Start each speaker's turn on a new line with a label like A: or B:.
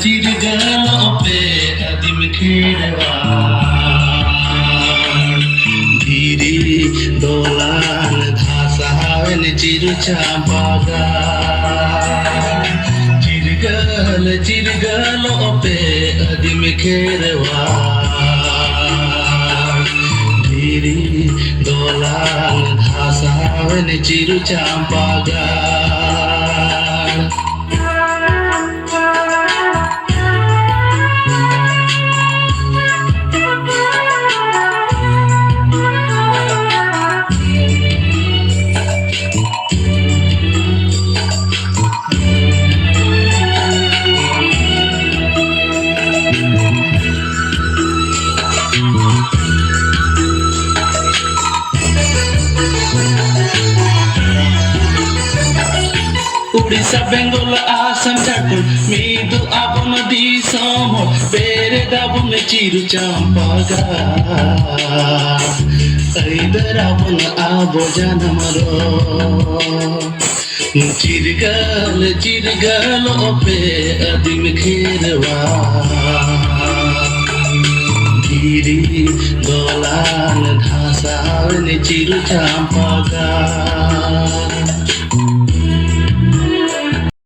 A: चिरगालों पे अदीम धीरी डोलान धासावन चिरु चांपागा चिरगालों पे अदीम धीरी डोलान धासावन चिरु चांपागा Uड़ीसा बेंगल आसाम झारखंड मीदु आबन दिसम बेरे दाबन चिरु चांपागा ऐदर आबन आबो जानमरो चिरगाल पे अदीम खेरवा धीरी डोलान धासावन चिरु चांपागा